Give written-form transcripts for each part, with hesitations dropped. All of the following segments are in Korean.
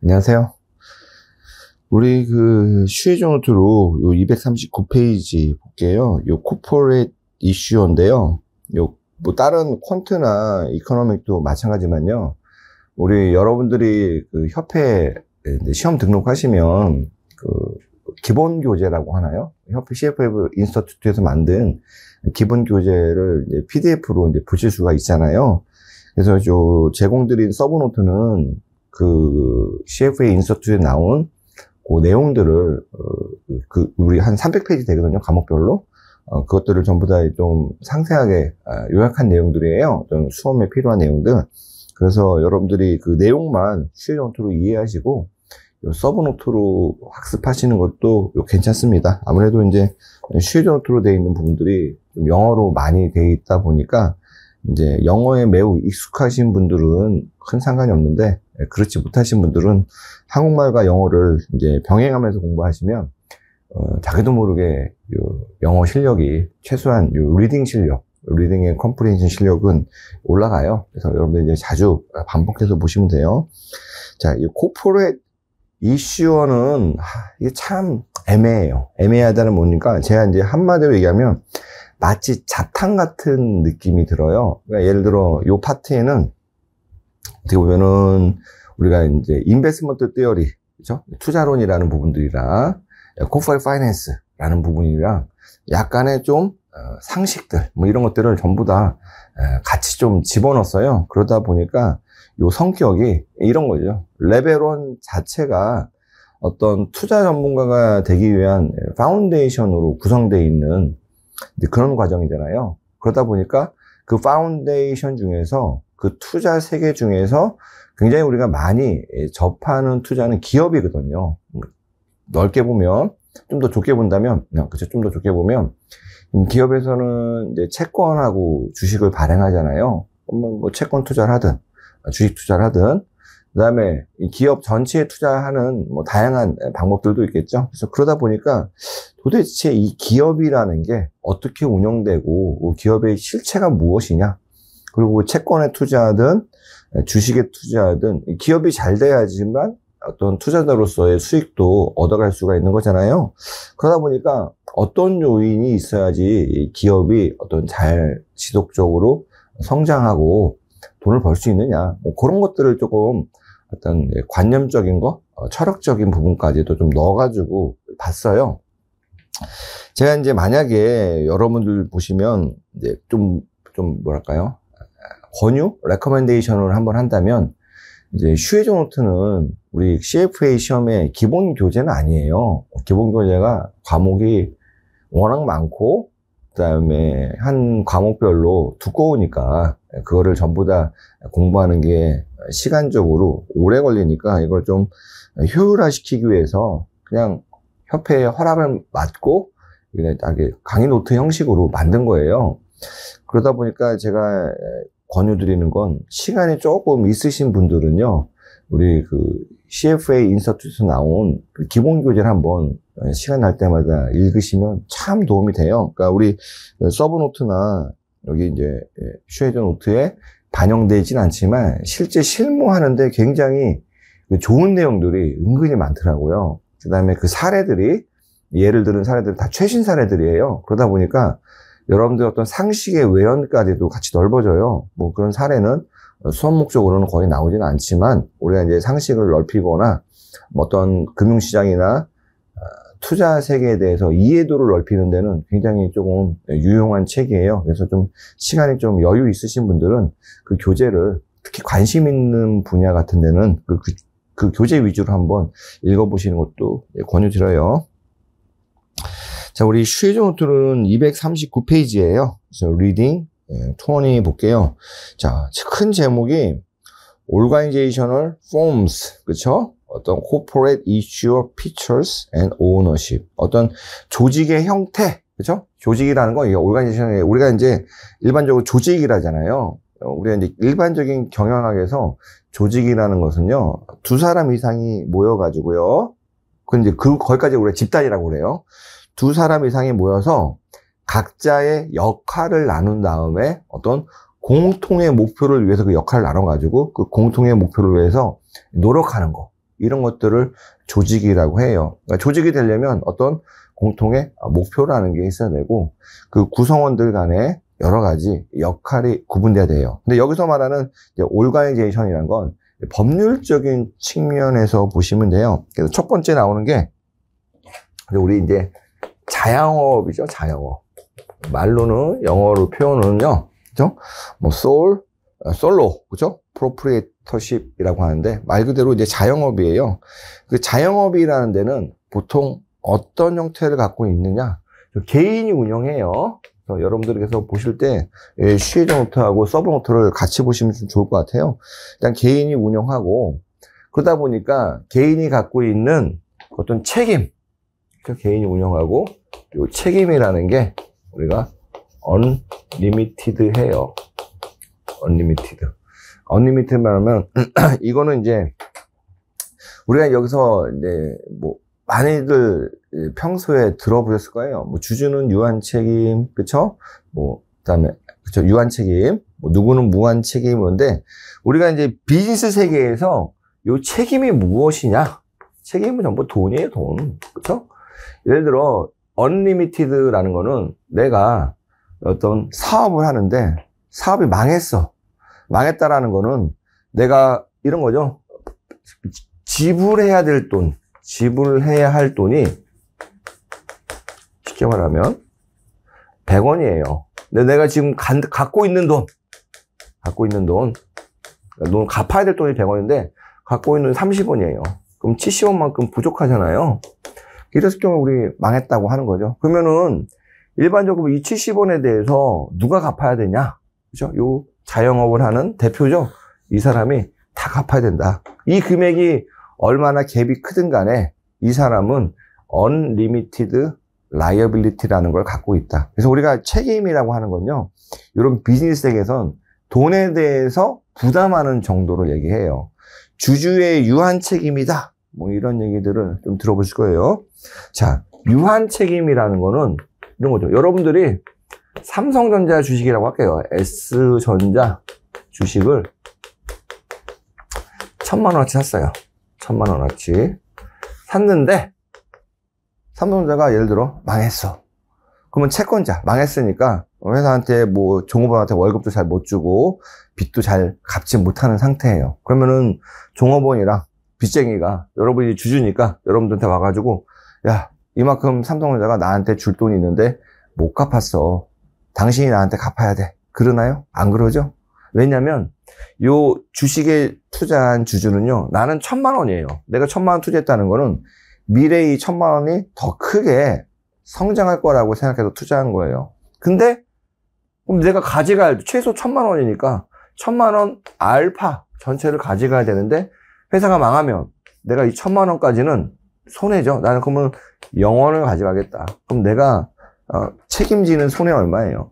안녕하세요. 우리 슈에저 노트로 요 239페이지 볼게요. 요 코퍼레이트 이슈어인데요. 뭐 다른 퀀트나 이코노믹도 마찬가지만요. 우리 여러분들이 협회 시험 등록하시면 기본 교재라고 하나요? 협회 CFF 인스티튜트에서 만든 기본 교재를 이제 PDF로 이제 보실 수가 있잖아요. 그래서 제공드린 서브노트는 CFA 인스티튜트에 나온 그 내용들을, 우리 한 300페이지 되거든요, 과목별로. 그것들을 전부 다 좀 상세하게 요약한 내용들이에요. 좀 수험에 필요한 내용들. 그래서 여러분들이 그 내용만 슈에저 노트로 이해하시고, 서브노트로 학습하시는 것도 괜찮습니다. 아무래도 이제 슈에저 노트로 되어 있는 부분들이 좀 영어로 많이 되어 있다 보니까, 이제 영어에 매우 익숙하신 분들은 큰 상관이 없는데, 그렇지 못하신 분들은 한국말과 영어를 이제 병행하면서 공부하시면 자기도 모르게 영어 실력이 최소한 리딩 실력, 리딩 앤 컴프리hen션 실력은 올라가요. 그래서 여러분들 이제 자주 반복해서 보시면 돼요. 자, 이 코퍼레이트 이슈어는 이게 참 애매해요. 애매하다는 뭐니까 제가 이제 한마디로 얘기하면 마치 자탕 같은 느낌이 들어요. 그러니까 예를 들어 이 파트에는 어떻게 보면은 우리가 이제 인베스트먼트 티어리, 그죠? 투자론이라는 부분들이랑 코퍼레이트 파이낸스라는 부분이랑 약간의 좀 상식들 뭐 이런 것들을 전부 다 같이 좀 집어넣었어요. 그러다 보니까 요 성격이 이런 거죠. 레벨 1 자체가 어떤 투자 전문가가 되기 위한 파운데이션으로 구성되어 있는 그런 과정이잖아요. 그러다 보니까 그 파운데이션 중에서 그 투자 세계 중에서 굉장히 우리가 많이 접하는 투자는 기업이거든요. 넓게 보면, 좀 더 좋게 본다면, 그쵸? 좀 더 좋게 보면, 기업에서는 이제 채권하고 주식을 발행하잖아요. 뭐 채권 투자를 하든, 주식 투자를 하든, 그 다음에 기업 전체에 투자하는 뭐 다양한 방법들도 있겠죠. 그래서 그러다 보니까 도대체 이 기업이라는 게 어떻게 운영되고, 기업의 실체가 무엇이냐, 그리고 채권에 투자하든 주식에 투자하든 기업이 잘 돼야지만 어떤 투자자로서의 수익도 얻어갈 수가 있는 거잖아요. 그러다 보니까 어떤 요인이 있어야지 기업이 어떤 잘 지속적으로 성장하고 돈을 벌 수 있느냐, 뭐 그런 것들을 조금 어떤 관념적인 거, 철학적인 부분까지도 좀 넣어가지고 봤어요. 제가 이제 만약에 여러분들 보시면 이제 좀 뭐랄까요? 권유? 레커멘데이션을 한번 한다면, 이제 슈에저 노트는 우리 CFA 시험의 기본 교재는 아니에요. 기본 교재가 과목이 워낙 많고, 그 다음에 한 과목별로 두꺼우니까, 그거를 전부 다 공부하는 게 시간적으로 오래 걸리니까 이걸 좀 효율화 시키기 위해서 그냥 협회의 허락을 받고, 강의 노트 형식으로 만든 거예요. 그러다 보니까 제가 권유드리는 건 시간이 조금 있으신 분들은요, 우리 CFA 인스티튜트에서 나온 기본 교재를 한번 시간 날 때마다 읽으시면 참 도움이 돼요. 그러니까 우리 서브노트나 여기 이제 슈에저 노트에 반영되진 않지만 실제 실무하는데 굉장히 좋은 내용들이 은근히 많더라고요. 그 다음에 그 사례들이, 예를 들은 사례들은 다 최신 사례들이에요. 그러다 보니까 여러분들 어떤 상식의 외연까지도 같이 넓어져요. 뭐 그런 사례는 수업 목적으로는 거의 나오지는 않지만, 우리가 이제 상식을 넓히거나 어떤 금융시장이나 투자 세계에 대해서 이해도를 넓히는 데는 굉장히 조금 유용한 책이에요. 그래서 좀 시간이 좀 여유 있으신 분들은 그 교재를, 특히 관심 있는 분야 같은 데는 그 교재 위주로 한번 읽어보시는 것도 권유드려요. 자, 우리 슈에저 노트는 239페이지예요. 그래서 리딩 20 볼게요. 자, 큰 제목이 Organizational Forms, 그쵸? 어떤 Corporate Issue Features and Ownership. 어떤 조직의 형태, 그쵸? 조직이라는 건, Organization의, 우리가 이제 일반적으로 조직이라잖아요. 우리가 이제 일반적인 경영학에서 조직이라는 것은요, 2사람 이상이 모여가지고요. 근데 거기까지 우리가 집단이라고 그래요. 2사람 이상이 모여서 각자의 역할을 나눈 다음에 어떤 공통의 목표를 위해서 그 역할을 나눠가지고 그 공통의 목표를 위해서 노력하는 거. 이런 것들을 조직이라고 해요. 그러니까 조직이 되려면 어떤 공통의 목표라는 게 있어야 되고 그 구성원들 간에 여러 가지 역할이 구분돼야 돼요. 근데 여기서 말하는 올가니제이션이란 건 법률적인 측면에서 보시면 돼요. 그래서 첫 번째 나오는 게 우리 이제 자영업이죠. 자영업. 말로는 영어로 표현은요. 그죠? 뭐 솔로, 그죠? 프로프리에이터십이라고 하는데 말 그대로 이제 자영업이에요. 그 자영업이라는 데는 보통 어떤 형태를 갖고 있느냐? 개인이 운영해요. 여러분들께서 보실 때 슈에저 노트하고 서브 노트를 같이 보시면 좀 좋을 것 같아요. 일단 개인이 운영하고 그러다 보니까 개인이 갖고 있는 어떤 책임, 개인이 운영하고 이 책임이라는 게 우리가 unlimited 해요. unlimited 말하면 이거는 이제 우리가 여기서 이제 뭐 많이들 평소에 들어보셨을 거예요. 뭐 주주는 유한 책임, 그쵸? 뭐 그다음에 그쵸 유한 책임, 뭐 누구는 무한 책임인데 우리가 이제 비즈니스 세계에서 이 책임이 무엇이냐? 책임은 전부 돈이에요, 돈, 그쵸? 예를 들어 unlimited라는 거는 내가 어떤 사업을 하는데 사업이 망했다라는 거는 내가 이런 거죠. 지불해야 할 돈이 쉽게 말하면 100원이에요. 근데 내가 지금 갖고 있는 돈, 돈 갚아야 될 돈이 100원인데 갖고 있는 30원이에요. 그럼 70원만큼 부족하잖아요. 이랬을 경우 우리 망했다고 하는 거죠. 그러면은 일반적으로 이 70원에 대해서 누가 갚아야 되냐? 그죠? 요 자영업을 하는 대표죠. 이 사람이 다 갚아야 된다. 이 금액이 얼마나 갭이 크든 간에 이 사람은 unlimited liability라는 걸 갖고 있다. 그래서 우리가 책임이라고 하는 건요. 이런 비즈니스 세계에선 돈에 대해서 부담하는 정도로 얘기해요. 주주의 유한 책임이다. 뭐 이런 얘기들을 좀 들어보실 거예요. 자, 유한 책임이라는 거는 이런 거죠. 여러분들이 삼성전자 주식이라고 할게요. S전자 주식을 1000만원어치 샀어요. 1000만원어치 샀는데 삼성전자가 예를 들어 망했어. 그러면 채권자 망했으니까 회사한테 뭐 종업원한테 월급도 잘 못 주고 빚도 잘 갚지 못하는 상태예요. 그러면은 종업원이랑 빚쟁이가 여러분이 주주니까 여러분들한테 와가지고 야, 이만큼 삼성전자가 나한테 줄 돈이 있는데 못 갚았어. 당신이 나한테 갚아야 돼. 그러나요? 안 그러죠? 왜냐면 요 주식에 투자한 주주는요, 나는 1000만원이에요. 내가 1000만원 투자했다는 거는 미래의 1000만원이 더 크게 성장할 거라고 생각해서 투자한 거예요. 근데 그럼 내가 가져갈 최소 1000만원이니까 1000만원 알파 전체를 가져가야 되는데 회사가 망하면 내가 이 1000만원까지는 손해죠. 나는 그러면 0원을 가져가겠다. 그럼 내가 책임지는 손해 얼마예요?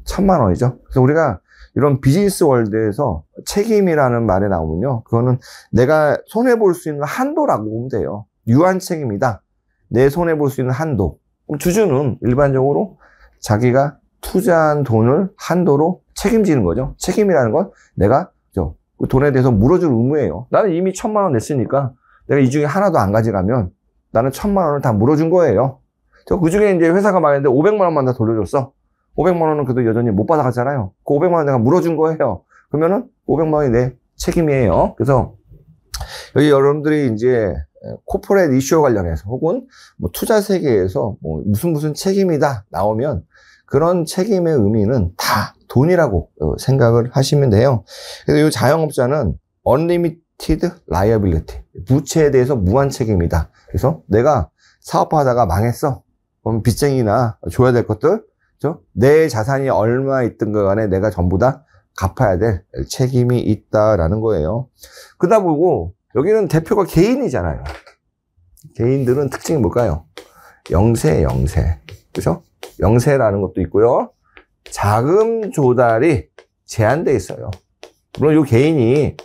1000만원이죠. 그래서 우리가 이런 비즈니스 월드에서 책임이라는 말에 나오면요, 그거는 내가 손해볼 수 있는 한도라고 보면 돼요. 유한 책임이다. 내 손해볼 수 있는 한도. 그럼 주주는 일반적으로 자기가 투자한 돈을 한도로 책임지는 거죠. 책임이라는 건 내가 그 돈에 대해서 물어줄 의무예요. 나는 이미 1000만원 냈으니까 내가 이 중에 하나도 안 가져가면 나는 1000만원을 다 물어준 거예요. 그 중에 이제 회사가 망했는데 500만원만 다 돌려줬어. 500만원은 그래도 여전히 못 받아갔잖아요. 그 500만원 내가 물어준 거예요. 그러면은 500만원이 내 책임이에요. 그래서 여기 여러분들이 이제 코퍼레이트 이슈와 관련해서 혹은 뭐 투자 세계에서 뭐 무슨 책임이다 나오면 그런 책임의 의미는 다 돈이라고 생각을 하시면 돼요. 그래서 이 자영업자는 unlimited liability, 부채에 대해서 무한 책임이다. 그래서 내가 사업하다가 망했어. 그럼 빚쟁이나 줘야 될 것들, 그렇죠? 내 자산이 얼마 있든가 간에 내가 전부 다 갚아야 될 책임이 있다라는 거예요. 그러다 보고 여기는 대표가 개인이잖아요. 개인들은 특징이 뭘까요? 영세. 그렇죠? 영세라는 것도 있고요. 자금 조달이 제한돼 있어요. 물론 이 개인이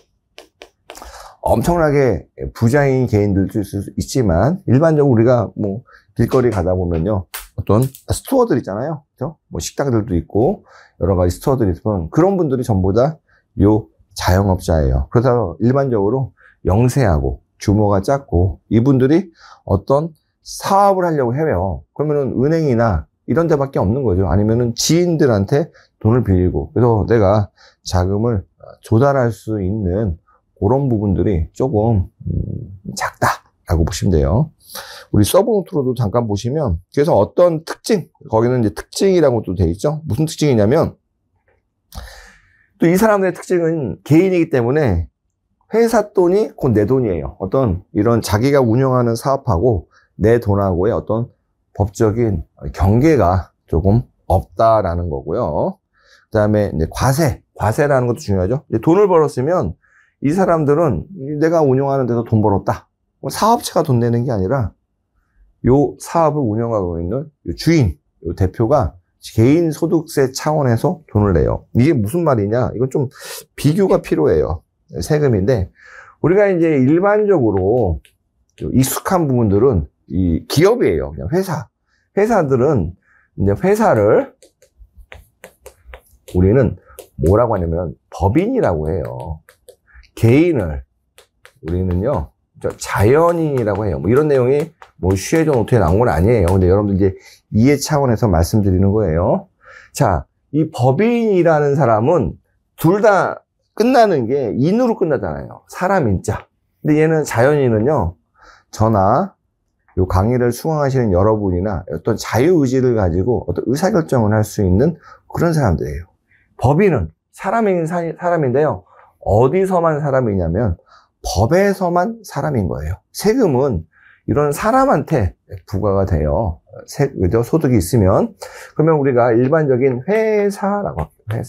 엄청나게 부자인 개인들도 있을 수 있지만 일반적으로 우리가 뭐 길거리 가다 보면요, 어떤 스토어들 있잖아요. 그렇죠? 뭐 식당들도 있고 여러 가지 스토어들이 있으면 그런 분들이 전부 다 요 자영업자예요. 그래서 일반적으로 영세하고 규모가 작고 이분들이 어떤 사업을 하려고 해요. 그러면은 은행이나 이런 데밖에 없는 거죠. 아니면은 지인들한테 돈을 빌리고 그래서 내가 자금을 조달할 수 있는 그런 부분들이 조금 작다라고 보시면 돼요. 우리 서브노트로도 잠깐 보시면 그래서 어떤 특징 거기는 이제 특징이라고 또 돼 있죠. 무슨 특징이냐면 또 이 사람들의 특징은 개인이기 때문에 회사 돈이 곧 내 돈이에요. 어떤 이런 자기가 운영하는 사업하고 내 돈하고의 어떤 법적인 경계가 조금 없다라는 거고요. 그 다음에 이제 과세라는 것도 중요하죠. 이제 돈을 벌었으면 이 사람들은 내가 운영하는 데서 돈 벌었다. 사업체가 돈 내는 게 아니라 요 사업을 운영하고 있는 요 주인, 요 대표가 개인 소득세 차원에서 돈을 내요. 이게 무슨 말이냐? 이건 좀 비교가 필요해요. 세금인데 우리가 이제 일반적으로 익숙한 부분들은 이 기업이에요. 그냥 회사들은 이제 회사를 우리는 뭐라고 하냐면 법인이라고 해요. 개인을 우리는요 자연인이라고 해요. 뭐 이런 내용이 뭐 슈에저 노트에 나온 건 아니에요. 근데 여러분들 이제 이해 차원에서 말씀드리는 거예요. 자, 이 법인이라는 사람은 둘 다 끝나는 게 인으로 끝나잖아요. 사람 인자. 근데 얘는 자연인은요, 저나 요 강의를 수강하시는 여러분이나 어떤 자유의지를 가지고 어떤 의사결정을 할 수 있는 그런 사람들이에요. 법인은 사람인데요. 어디서만 사람이냐면 법에서만 사람인 거예요. 세금은 이런 사람한테 부과가 돼요. 소득이 있으면. 그러면 우리가 일반적인 회사라고 할게요.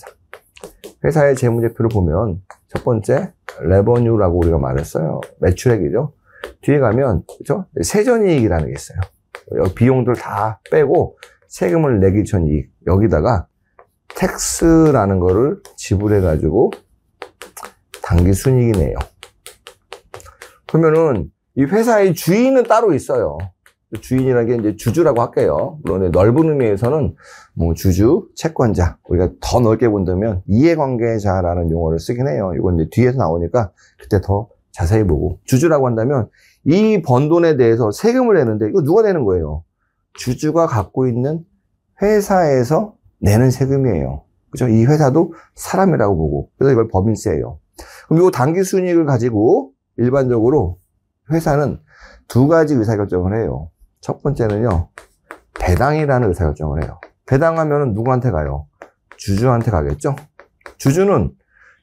회사의 재무제표를 보면 첫 번째 레버뉴라고 우리가 말했어요. 매출액이죠. 뒤에 가면 그렇죠? 세전이익이라는 게 있어요. 비용들 다 빼고 세금을 내기 전 이익. 여기다가 텍스라는 거를 지불해 가지고 당기순이익이네요. 그러면은 이 회사의 주인은 따로 있어요. 주인이라는 게 이제 주주라고 할게요. 물론 넓은 의미에서는 뭐 주주, 채권자, 우리가 더 넓게 본다면 이해관계자라는 용어를 쓰긴 해요. 이건 이제 뒤에서 나오니까 그때 더 자세히 보고 주주라고 한다면 이 번 돈에 대해서 세금을 내는데 이거 누가 내는 거예요? 주주가 갖고 있는 회사에서 내는 세금이에요. 그죠? 이 회사도 사람이라고 보고 그래서 이걸 법인세예요. 그럼 이 당기순이익을 가지고 일반적으로 회사는 두 가지 의사결정을 해요. 첫 번째는요, 배당이라는 의사결정을 해요. 배당하면 누구한테 가요? 주주한테 가겠죠? 주주는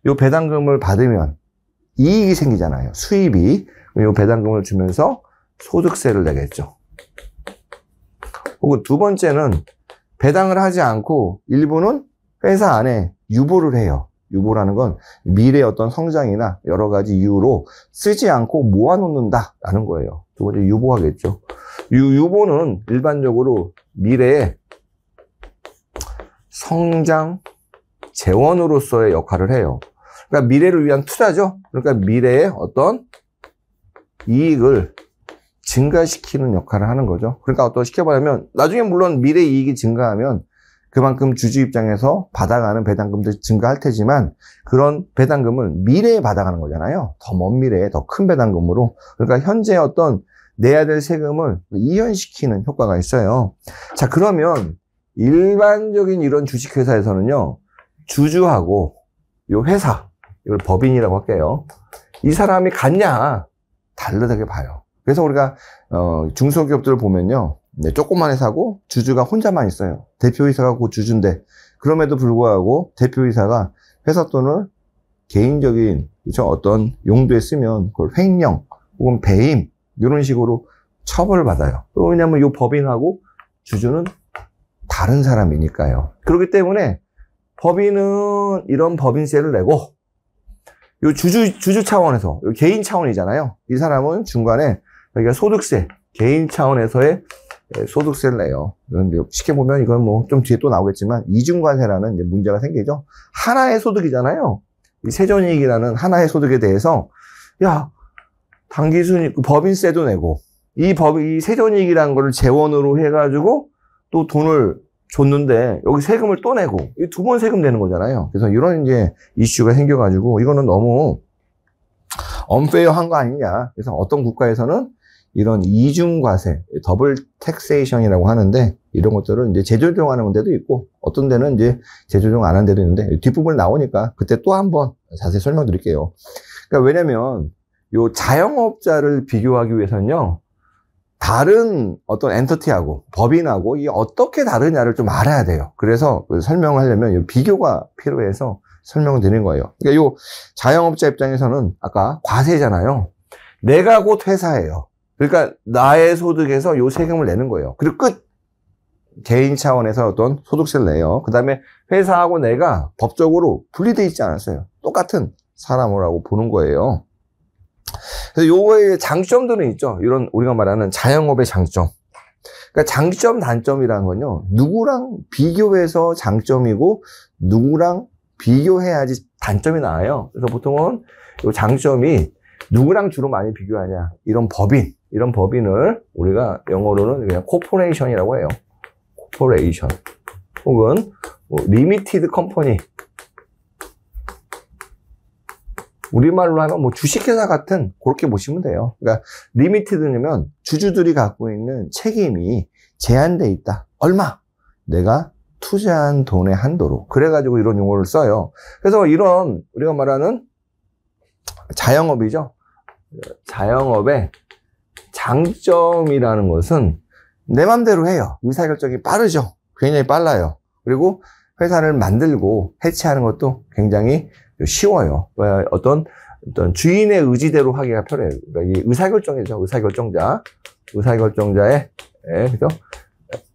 이 배당금을 받으면 이익이 생기잖아요. 수입이. 이 배당금을 주면서 소득세를 내겠죠. 혹은 두 번째는 배당을 하지 않고 일부는 회사 안에 유보를 해요. 유보라는 건 미래의 어떤 성장이나 여러 가지 이유로 쓰지 않고 모아놓는다라는 거예요. 두 번째 유보하겠죠. 유보는 일반적으로 미래의 성장 재원으로서의 역할을 해요. 그러니까 미래를 위한 투자죠. 그러니까 미래의 어떤 이익을 증가시키는 역할을 하는 거죠. 그러니까 어떤 시켜보자면 나중에 물론 미래 이익이 증가하면 그만큼 주주 입장에서 받아가는 배당금도 증가할 테지만 그런 배당금을 미래에 받아가는 거잖아요. 더 먼 미래에 더 큰 배당금으로. 그러니까 현재 어떤 내야 될 세금을 이연시키는 효과가 있어요. 자, 그러면 일반적인 이런 주식회사에서는요. 주주하고 이 회사, 이걸 법인이라고 할게요. 이 사람이 같냐? 다르다게 봐요. 그래서 우리가 중소기업들을 보면요. 네, 조그만 회사고 주주가 혼자만 있어요. 대표이사가 그 주주인데 그럼에도 불구하고 대표이사가 회사 돈을 개인적인 그렇죠? 어떤 용도에 쓰면 그걸 횡령 혹은 배임 이런 식으로 처벌을 받아요. 왜냐하면 이 법인하고 주주는 다른 사람이니까요. 그렇기 때문에 법인은 이런 법인세를 내고 이 주주 차원에서 개인 차원이잖아요. 이 사람은 중간에 여기가 소득세 개인 차원에서의 소득세를 내요. 그런데 쉽게 보면 이건 뭐 좀 뒤에 또 나오겠지만 이중과세라는 이제 문제가 생기죠. 하나의 소득이잖아요. 이 세전이익이라는 하나의 소득에 대해서 야 당기순이익 법인세도 내고 이 세전이익이라는 거를 재원으로 해가지고 또 돈을 줬는데 여기 세금을 또 내고 이 두 번 세금 내는 거잖아요. 그래서 이런 이제 이슈가 생겨가지고 이거는 너무 언페어한 거 아니냐. 그래서 어떤 국가에서는 이런 이중과세, 더블 텍세이션이라고 하는데, 이런 것들을 이제 재조정하는 데도 있고, 어떤 데는 이제 재조정 안 한 데도 있는데, 뒷부분에 나오니까 그때 또 한번 자세히 설명드릴게요. 그러니까 왜냐면, 요 자영업자를 비교하기 위해서는요, 다른 어떤 엔터티하고, 법인하고, 이게 어떻게 다르냐를 좀 알아야 돼요. 그래서 설명하려면 이 비교가 필요해서 설명을 드리는 거예요. 그러니까 요 자영업자 입장에서는 아까 과세잖아요. 내가 곧 회사예요. 그러니까 나의 소득에서 요 세금을 내는 거예요. 그리고 끝! 개인 차원에서 어떤 소득세를 내요. 그 다음에 회사하고 내가 법적으로 분리되어 있지 않았어요. 똑같은 사람이라고 보는 거예요. 그래서 요거의 장점들은 있죠. 이런 우리가 말하는 자영업의 장점. 그러니까 장점, 단점이라는 건요. 누구랑 비교해서 장점이고 누구랑 비교해야지 단점이 나와요. 그래서 보통은 요 장점이 누구랑 주로 많이 비교하냐. 이런 법인을 우리가 영어로는 그냥 코퍼레이션이라고 해요. 코퍼레이션. 혹은 리미티드 컴퍼니. 우리말로 하면 뭐 주식회사 같은 그렇게 보시면 돼요. 그러니까 리미티드면 주주들이 갖고 있는 책임이 제한돼 있다. 얼마? 내가 투자한 돈의 한도로. 그래가지고 이런 용어를 써요. 그래서 이런 우리가 말하는 자영업이죠. 자영업의 장점이라는 것은 내 맘대로 해요. 의사결정이 빠르죠. 굉장히 빨라요. 그리고 회사를 만들고 해체하는 것도 굉장히 쉬워요. 어떤 주인의 의지대로 하기가 편해요. 그러니까 이 의사결정이죠. 의사결정자의 그래서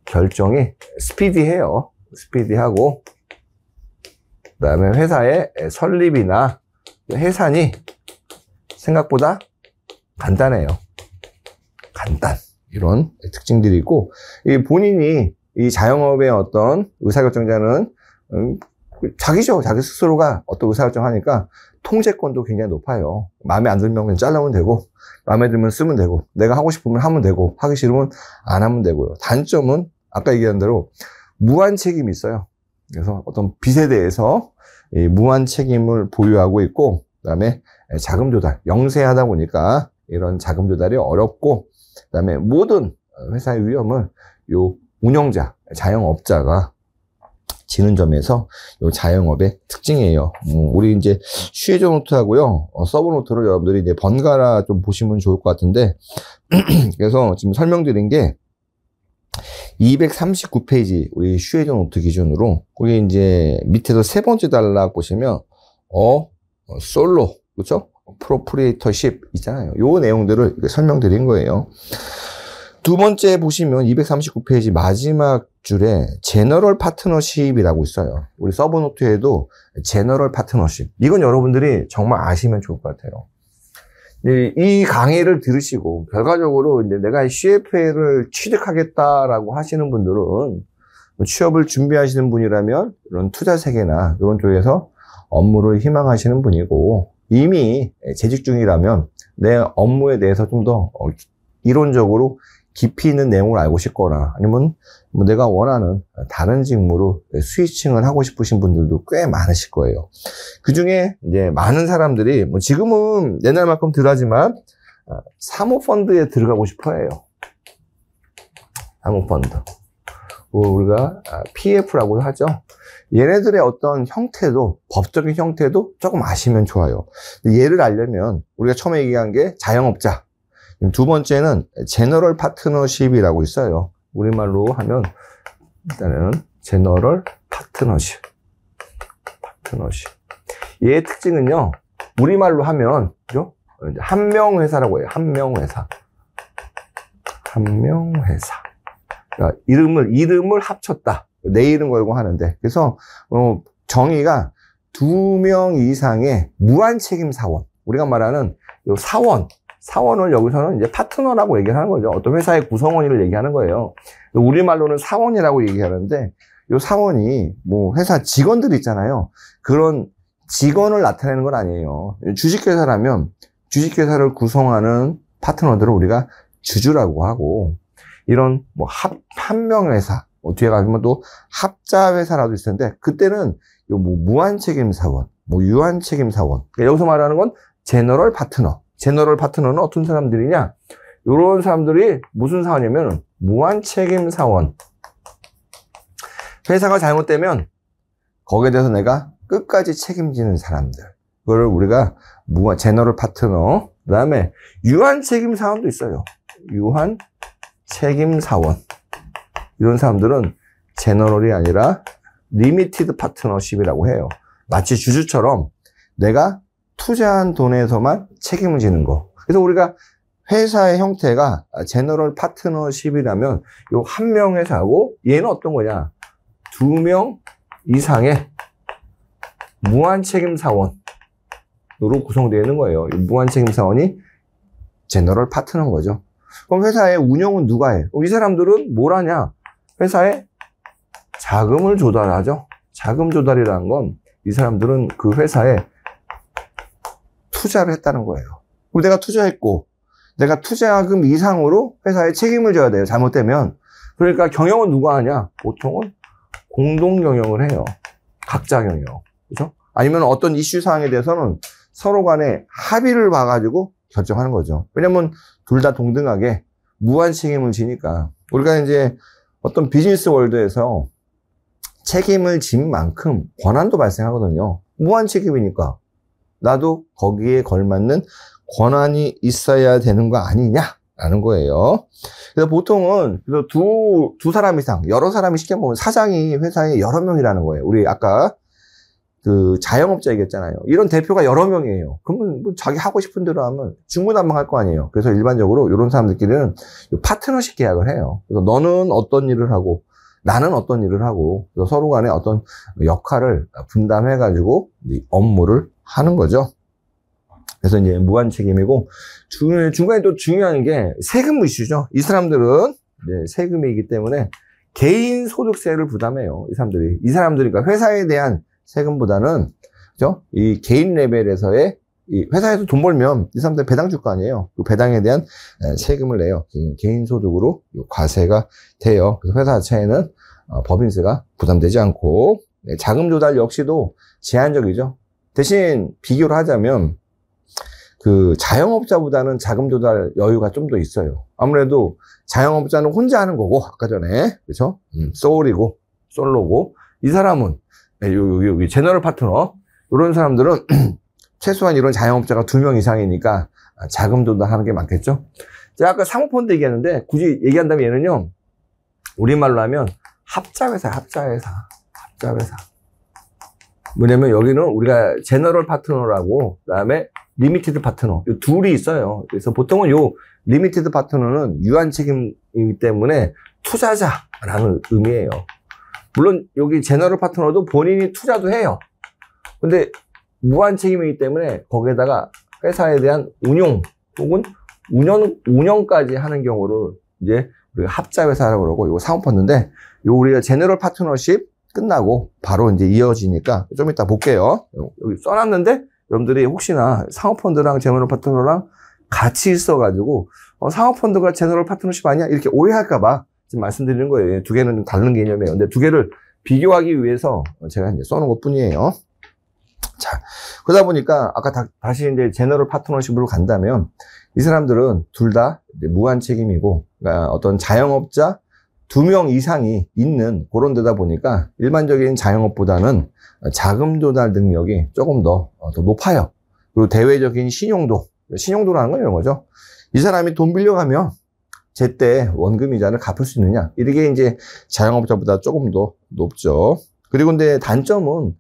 결정이 스피디해요. 스피디하고 그다음에 회사의 설립이나 해산이 생각보다 간단해요. 간단. 이런 특징들이 있고, 이 본인이 이 자영업의 어떤 의사결정자는 자기죠. 자기 스스로가 어떤 의사결정 하니까 통제권도 굉장히 높아요. 마음에 안 들면 그냥 잘라면 되고, 마음에 들면 쓰면 되고, 내가 하고 싶으면 하면 되고, 하기 싫으면 안 하면 되고요. 단점은 아까 얘기한 대로 무한 책임이 있어요. 그래서 어떤 빚에 대해서 이 무한 책임을 보유하고 있고, 그다음에 자금 조달, 영세하다 보니까 이런 자금 조달이 어렵고, 그다음에 모든 회사의 위험을 요 운영자, 자영업자가 지는 점에서 요 자영업의 특징이에요. 우리 이제 슈에저 노트하고요, 서브 노트를 여러분들이 이제 번갈아 좀 보시면 좋을 것 같은데, 그래서 지금 설명드린 게 239페이지 우리 슈에저 노트 기준으로, 거기 이제 밑에서 세 번째 단락 보시면 솔로, 그렇죠? 프로프리에이터십 있잖아요. 요 내용들을 설명드린 거예요. 두 번째 보시면 239페이지 마지막 줄에 제너럴 파트너십이라고 있어요. 우리 서브노트에도 제너럴 파트너십. 이건 여러분들이 정말 아시면 좋을 것 같아요. 이 강의를 들으시고 결과적으로 이제 내가 CFA를 취득하겠다라고 하시는 분들은, 취업을 준비하시는 분이라면 이런 투자 세계나 이런 쪽에서 업무를 희망하시는 분이고, 이미 재직 중이라면 내 업무에 대해서 좀 더 이론적으로 깊이 있는 내용을 알고 싶거나, 아니면 뭐 내가 원하는 다른 직무로 스위칭을 하고 싶으신 분들도 꽤 많으실 거예요. 그 중에 이제 많은 사람들이 뭐 지금은 옛날만큼 덜하지만 사모펀드에 들어가고 싶어 해요. 사모펀드. 우리가 PF라고 하죠. 얘네들의 어떤 형태도, 법적인 형태도 조금 아시면 좋아요. 얘를 알려면 우리가 처음에 얘기한 게 자영업자, 두 번째는 제너럴 파트너십이라고 있어요. 우리말로 하면 일단은 제너럴 파트너십. 얘의 특징은요, 우리말로 하면 그죠? 한명회사라고 해요. 한명회사. 그러니까 이름을 합쳤다. 내 이름 걸고 하는데, 그래서 정의가 2명 이상의 무한책임 사원. 우리가 말하는 요 사원을 여기서는 이제 파트너라고 얘기하는 거죠. 어떤 회사의 구성원을 얘기하는 거예요. 우리말로는 사원이라고 얘기하는데, 요 사원이 뭐 회사 직원들 있잖아요. 그런 직원을 나타내는 건 아니에요. 주식회사라면 주식회사를 구성하는 파트너들을 우리가 주주라고 하고, 이런 뭐 한명회사, 뒤에 가면 또 합자회사라도 있을 텐데, 그때는 요 뭐 무한책임 사원, 뭐 유한책임 사원. 그러니까 여기서 말하는 건 제너럴 파트너. 제너럴 파트너는 어떤 사람들이냐? 이런 사람들이 무슨 사원이냐면 무한 책임 사원. 회사가 잘못되면 거기에 대해서 내가 끝까지 책임지는 사람들. 그걸 우리가 제너럴 파트너. 그 다음에 유한 책임 사원도 있어요. 유한 책임 사원. 이런 사람들은 제너럴이 아니라 리미티드 파트너십이라고 해요. 마치 주주처럼 내가 투자한 돈에서만 책임을 지는 거. 그래서 우리가 회사의 형태가 제너럴 파트너십이라면 요 한 명 회사고 얘는 어떤 거냐? 2명 이상의 무한 책임 사원으로 구성되어 있는 거예요. 무한 책임 사원이 제너럴 파트너인 거죠. 그럼 회사의 운영은 누가 해? 이 사람들은 뭘 하냐? 회사에 자금을 조달하죠. 자금 조달이라는 건 이 사람들은 그 회사에 투자를 했다는 거예요. 그럼 내가 투자했고 내가 투자금 이상으로 회사에 책임을 져야 돼요. 잘못되면. 그러니까 경영은 누가 하냐? 보통은 공동 경영을 해요. 각자 경영. 그죠? 아니면 어떤 이슈 사항에 대해서는 서로 간에 합의를 봐가지고 결정하는 거죠. 왜냐면 둘 다 동등하게 무한 책임을 지니까. 우리가 이제 어떤 비즈니스 월드에서 책임을 진 만큼 권한도 발생하거든요. 무한 책임이니까 나도 거기에 걸맞는 권한이 있어야 되는 거 아니냐라는 거예요. 그래서 보통은 두 사람 이상, 여러 사람이 쉽게 보면 사장이 회사에 여러 명이라는 거예요. 우리 아까 그 자영업자 얘기했잖아요. 이런 대표가 여러 명이에요. 그러면 뭐 자기 하고 싶은 대로 하면 중구난방할 거 아니에요. 그래서 일반적으로 이런 사람들끼리는 파트너십 계약을 해요. 그래서 너는 어떤 일을 하고 나는 어떤 일을 하고 서로 간에 어떤 역할을 분담해가지고 업무를 하는 거죠. 그래서 이제 무한 책임이고 중간에 또 중요한 게 세금 이슈죠. 이 사람들은 세금이기 때문에 개인 소득세를 부담해요. 이 사람들이 그러니까 회사에 대한 세금보다는 그죠? 이 개인 레벨에서의 이 회사에서 돈 벌면 이 사람들 배당 줄 거 아니에요. 그 배당에 대한 세금을 내요. 개인 소득으로 과세가 돼요. 그래서 회사 자체에는 법인세가 부담되지 않고 자금 조달 역시도 제한적이죠. 대신 비교를 하자면 그 자영업자보다는 자금 조달 여유가 좀 더 있어요. 아무래도 자영업자는 혼자 하는 거고 아까 전에 그렇죠? 솔로고 이 사람은 여기 제너럴 파트너 이런 사람들은 최소한 이런 자영업자가 2명 이상이니까 자금 조달하는 게 많겠죠. 제가 아까 사모펀드 얘기했는데 굳이 얘기한다면 얘는요 우리말로 하면 합자회사. 뭐냐면 여기는 우리가 제너럴 파트너라고 그다음에 리미티드 파트너 이 둘이 있어요. 그래서 보통은 요 리미티드 파트너는 유한 책임이기 때문에 투자자라는 의미예요. 물론 여기 제너럴 파트너도 본인이 투자도 해요. 근데 무한 책임이기 때문에 거기에다가 회사에 대한 운용 혹은 운영까지 하는 경우를 이제 우리가 합자회사라고 그러고 이거 사모펀드인데 요 우리가 제너럴 파트너십 끝나고 바로 이제 이어지니까 좀 이따 볼게요. 여기 써놨는데 여러분들이 혹시나 사모펀드랑 제너럴 파트너랑 같이 있어가지고 사모펀드가 제너럴 파트너십 아니야? 이렇게 오해할까봐 지금 말씀드리는 거예요. 두 개는 좀 다른 개념이에요. 근데 두 개를 비교하기 위해서 제가 이제 써놓은 것 뿐이에요. 자, 그러다 보니까 아까 다시 이제 제너럴 파트너십으로 간다면 이 사람들은 둘 다 무한 책임이고 그러니까 어떤 자영업자 2명 이상이 있는 그런 데다 보니까 일반적인 자영업보다는 자금 조달 능력이 조금 더 높아요. 그리고 대외적인 신용도라는 건 이런 거죠. 이 사람이 돈 빌려가면 제때 원금 이자를 갚을 수 있느냐. 이게 이제 자영업자보다 조금 더 높죠. 그리고 근데 단점은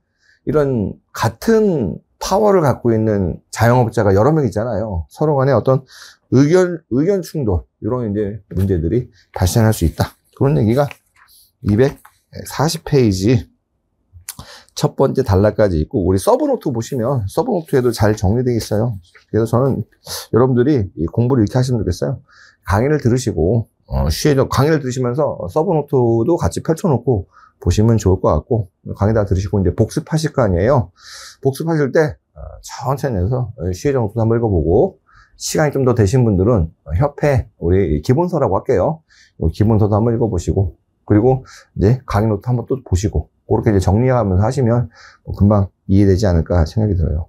이런 같은 파워를 갖고 있는 자영업자가 여러 명 있잖아요. 서로 간에 어떤 의견 충돌, 이런 이제 문제들이 발생할 수 있다. 그런 얘기가 240페이지 첫 번째 단락까지 있고, 우리 서브노트 보시면 서브노트에도 잘 정리되어 있어요. 그래서 저는 여러분들이 공부를 이렇게 하시면 좋겠어요. 강의를 들으시고, 강의를 들으시면서 서브노트도 같이 펼쳐놓고 보시면 좋을 것 같고, 강의 다 들으시고 이제 복습하실 거 아니에요. 복습하실 때 천천히 해서 시의 정도도 한번 읽어보고, 시간이 좀 더 되신 분들은 협회 우리 기본서라고 할게요. 기본서도 한번 읽어보시고, 그리고 이제 강의 노트 한번 또 보시고, 그렇게 이제 정리하면서 하시면 금방 이해되지 않을까 생각이 들어요.